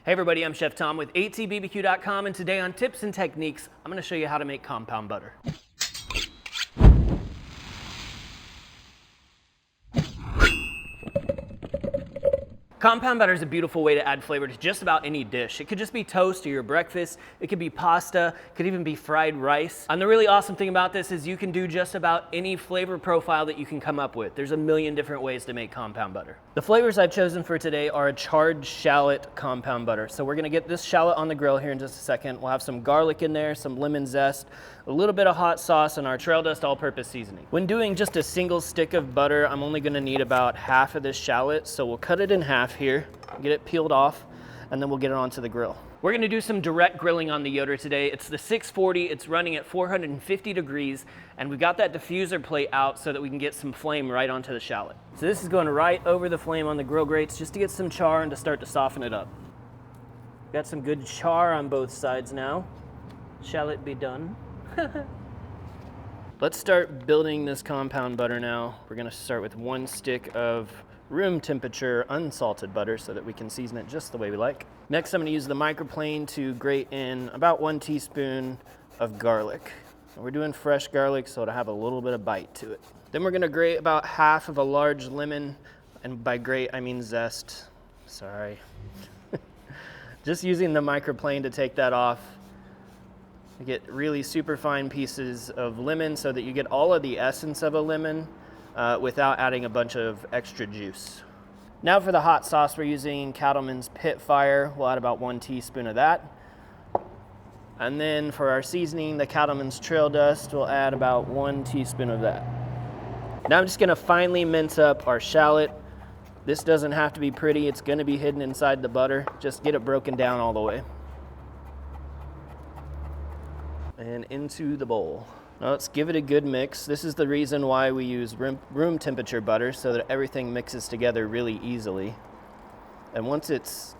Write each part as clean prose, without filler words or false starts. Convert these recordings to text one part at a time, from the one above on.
Hey everybody, I'm Chef Tom with atbbq.com, and today on Tips and Techniques, I'm going to show you how to make compound butter. Compound butter is a beautiful way to add flavor to just about any dish. It could just be toast or your breakfast, it could be pasta, it could even be fried rice. And the really awesome thing about this is you can do just about any flavor profile that you can come up with. There's a million different ways to make compound butter. The flavors I've chosen for today are a charred shallot compound butter. So we're gonna get this shallot on the grill here in just a second. We'll have some garlic in there, some lemon zest, a little bit of hot sauce, and our trail dust all-purpose seasoning. When doing just a single stick of butter, I'm only gonna need about half of this shallot, so we'll cut it in half here, get it peeled off, and then we'll get it onto the grill. We're gonna do some direct grilling on the Yoder today. It's the 640, it's running at 450 degrees, and we've got that diffuser plate out so that we can get some flame right onto the shallot. So this is going right over the flame on the grill grates just to get some char and to start to soften it up. Got some good char on both sides now. Shallot be done. Let's start building this compound butter now. We're gonna start with one stick of room temperature unsalted butter so that we can season it just the way we like. Next, I'm gonna use the microplane to grate in about 1 teaspoon of garlic. We're doing fresh garlic, so it'll have a little bit of bite to it. Then we're gonna grate about half of a large lemon, and by grate, I mean zest. Sorry. Just using the microplane to take that off. You get really super fine pieces of lemon so that you get all of the essence of a lemon without adding a bunch of extra juice. Now for the hot sauce, we're using Cattleman's Pit Fire. We'll add about 1 teaspoon of that. And then for our seasoning, the Cattleman's Trail Dust, we'll add about 1 teaspoon of that. Now I'm just gonna finely mince up our shallot. This doesn't have to be pretty, it's gonna be hidden inside the butter. Just get it broken down all the way. And into the bowl. Now let's give it a good mix. This is the reason why we use room temperature butter, so that everything mixes together really easily. And once it's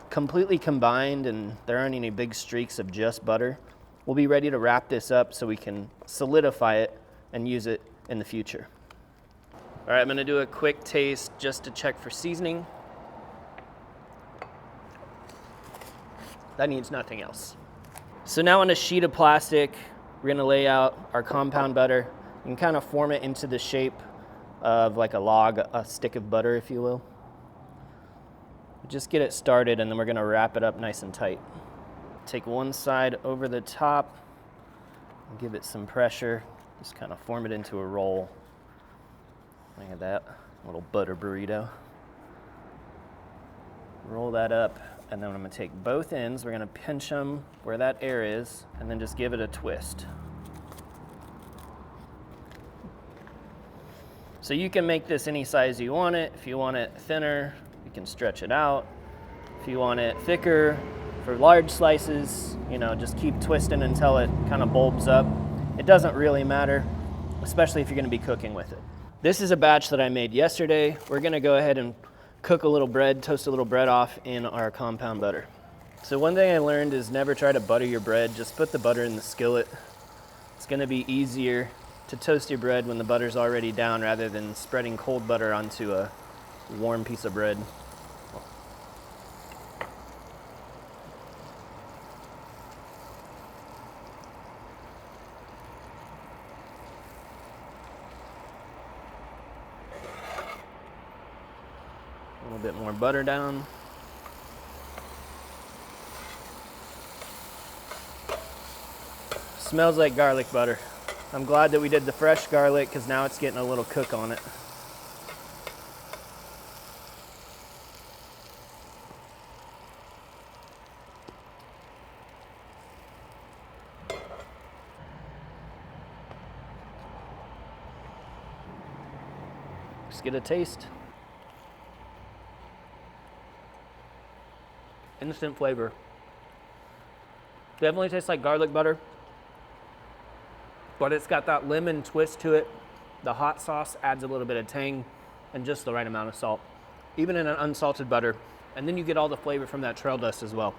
completely combined and there aren't any big streaks of just butter, we'll be ready to wrap this up so we can solidify it and use it in the future. All right, I'm gonna do a quick taste just to check for seasoning. That needs nothing else. So now on a sheet of plastic, we're gonna lay out our compound butter and kind of form it into the shape of like a log, a stick of butter, if you will. Just get it started, and then we're gonna wrap it up nice and tight. Take one side over the top, and give it some pressure. Just kind of form it into a roll. Look at that, little butter burrito. Roll that up. And then I'm gonna take both ends, we're gonna pinch them where that air is, and then just give it a twist. So you can make this any size you want it. If you want it thinner, you can stretch it out. If you want it thicker, for large slices, you know, just keep twisting until it kind of bulbs up. It doesn't really matter, especially if you're gonna be cooking with it. This is a batch that I made yesterday. We're gonna go ahead and cook a little bread, toast a little bread off in our compound butter. So one thing I learned is never try to butter your bread, just put the butter in the skillet. It's gonna be easier to toast your bread when the butter's already down rather than spreading cold butter onto a warm piece of bread. A little bit more butter down. Smells like garlic butter. I'm glad that we did the fresh garlic because now it's getting a little cook on it. Just get a taste. Instant flavor. Definitely tastes like garlic butter, but it's got that lemon twist to it. The hot sauce adds a little bit of tang and just the right amount of salt, even in an unsalted butter. And then you get all the flavor from that trail dust as well.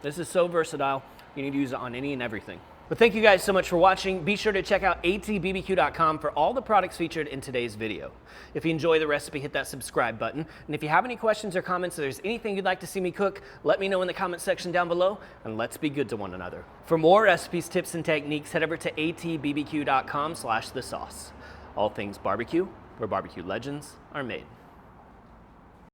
This is so versatile. You need to use it on any and everything. Well, thank you guys so much for watching. Be sure to check out atbbq.com for all the products featured in today's video. If you enjoy the recipe, hit that subscribe button. And if you have any questions or comments, or there's anything you'd like to see me cook, let me know in the comment section down below, and let's be good to one another. For more recipes, tips, and techniques, head over to atbbq.com/thesauce. All things barbecue, where barbecue legends are made.